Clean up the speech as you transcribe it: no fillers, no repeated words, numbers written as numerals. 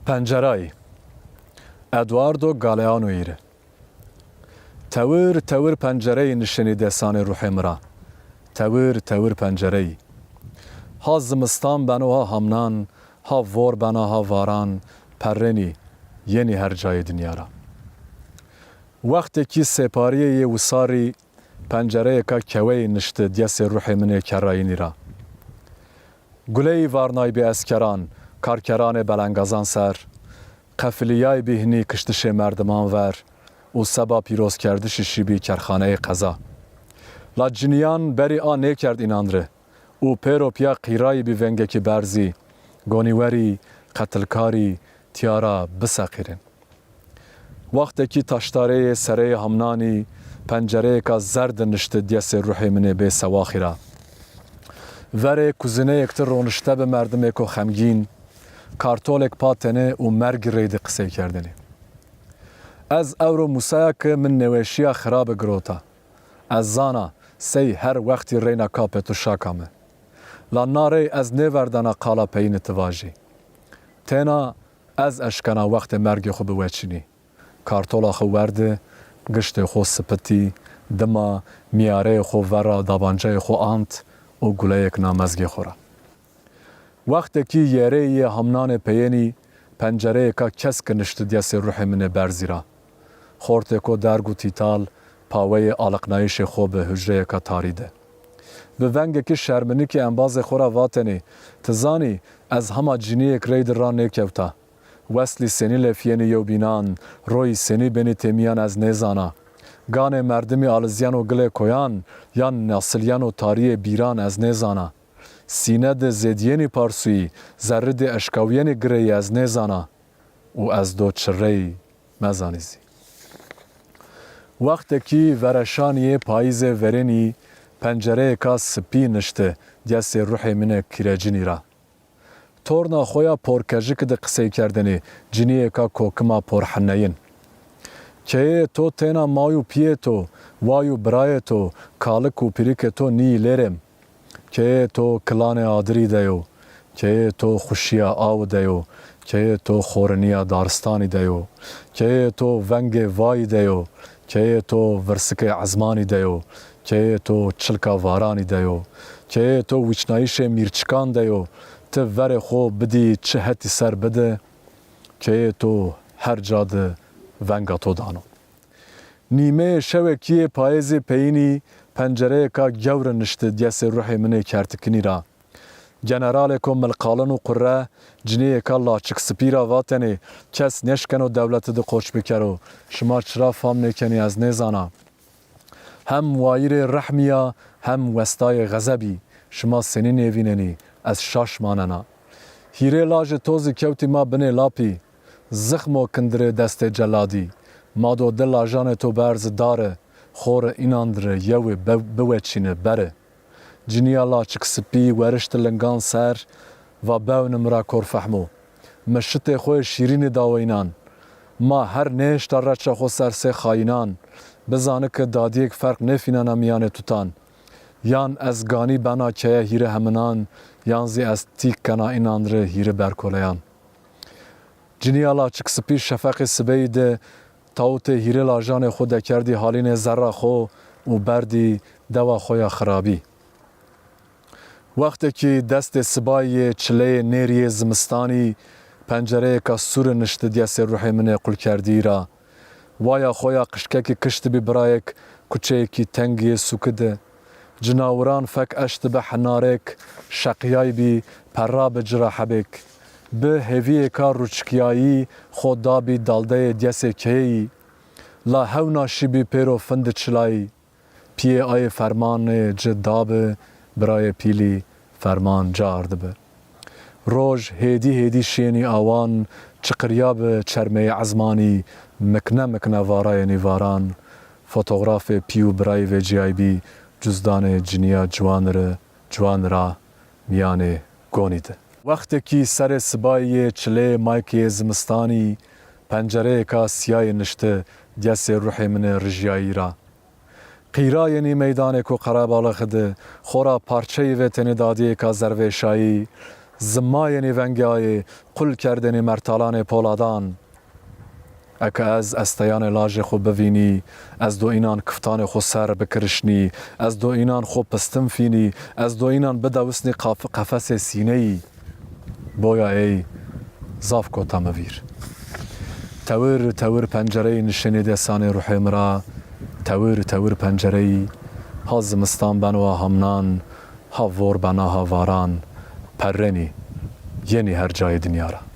پنجرایی ادواردو گالیانو ایره تور پنجره نشنی دستان روح مرا تور پنجره ها زمستان بنو ها همنان ها وار بنا ها واران پرنی یعنی هر جای دنیا را وقتی که سپاریه و ساری پنجره که کوی نشت دیس روح من کراینی را گلی وارنای به اسکران کارکران بلنگازان سر قفلیای بهنی کشتش مردمان ور و سبا پیروز کردش شیبی کرخانه قضا لا جنیان بری آن نکرد ایناندره او پیرو پیا قیرای بیونگه که برزی گونیوری قتلکاری تیارا بساقیرن وقتی که تاشتاره سره همنانی پنجره که زرد نشته دیس روحی منه به سواخی را وره کزنه اکتر رونشته به مردم اکو خمگین کارتولک پاتنه و مرگ رید قصه کردنه از اورو موسیقی که من نوشیا خراب گروتا از زانا سی هر وقتی رینا کاپتو شاکامه لاناره از نوردانا قالا پین تواجی تینا از اشکنا وقت مرگ خو بوچینی کارتولا خو ورده گشت خو سپتی دما میاره خو ورا دابانجه خو آنت و گله یک نامزگی خورا وقتی که یه همنان پیینی پنجره که کس کنشت دیس روح من برزیرا خورت کو درگو تیتال پاوی آلقنایش خوب هجره که تاریده به ونگ که شرمنی که انباز خورا واتنی تزانی از همه جنی یک رید را نکوتا وصلی سنی لفینی یو بینان روی سنی بینی تیمیان از نیزانا گان مردمی آلزیان و گل کویان یا ناسلیان و تاری بیران از نیزانا سینه ده زیدینی پارسوی زرد اشکاوینی گری از نیزانا و از دو چری مزانیزی وقتی که ورشانی پاییز ورنی پنجره که سپی نشته دیس روح من کرجینی را تورنا خویا پرکجک ده قصه کردنی جنیه که کوکما پرحنین که تو تینا مایو پیه تو وایو برای تو کالک و پیریک تو نی لرم که تو کلان آدری دیو که تو خوشیا آو دیو که تو خورنیا دارستانی دیو که تو ونگ وای دیو که تو ورسک عزمانی دیو که تو چلکا وارانی دیو که تو وچنایش میرچکان دیو تو ور خو بدی چه هتی سر بده که تو هر جاده ونگا تو دانو نیمه شوکیه پایز پینی پنجره که گور نشته دیس روح منه کرتکنی را جنرال که ملقالن و قره جنیه که لاچک سپیرا واتنی کس نشکن و دولت ده قوچ بکرو شما چرا فام نکنی از نیزانا هم وایر رحمیا هم وستای غزبی شما سنی نیویننی از شاش ماننا هیره لاج توزی کوتی ما بنه لاپی زخم و کندره دست جلادی ما دو دل آجان تو برز داره خور ایناندره یوی بوچینه بره جنیا لاچک سپی ورشت لنگان سر و باونم را کور فحمو مشت خوی شیرین داوینان ما هر نشت رچه خو سر سه خاینان بزانه که دادیک فرق نفینان میان توتان یان از گانی بنا که هیره همنان یان زی از تیک کنا ایناندره هیره برکولیان جنیا لاچک سپی شفق سبیده تاوت هیره لاجان خود کردی حالین زره خو و بردی دوا خویا خرابی وقتی که دست سبای چله نیری زمستانی پنجره که سور نشته دیس روح من قل کردی را وایا خویا قشکه که کشت بی برایک کچه که تنگی سکده جناوران فک اشت به حنارک شقیای بی پرا به جراح بک به هوی کار روچکیایی خود دابی دالده دیس کهی لا هونا شبی پیرو فند چلایی پیه آی فرمان جداب برای پیلی فرمان جارد به روژ هیدی شینی آوان چقریاب چرمه عزمانی مکنه وارای نیواران فوتوغراف پیو برای و جی آی بی جزدان جنیا جوان را میانه گونیده وقتی که سر سبای چله مایکی زمستانی پنجره که سیای نشته دیس روح من رجیایی را قیرای میدان کو قرابال خده خورا پارچه و تنی دادی که زروه شایی زمایên vengayê qul kerdinê mertalanê poladان eke ez esteyanê lajê xwe bivînî ez doînan kiftanê xwe ser bikirişnî ez doînan xwe pistin fînî ez doînan bidewistnî qefesê sîneyî boya ey zav kota me vîr tewir tewir pencereyê nişanê desanê ruhê me ra tewir tewir pencereyî ha zimistan beno hamnan ha vor bena ha varan perrenî yenî her cayê dinya ra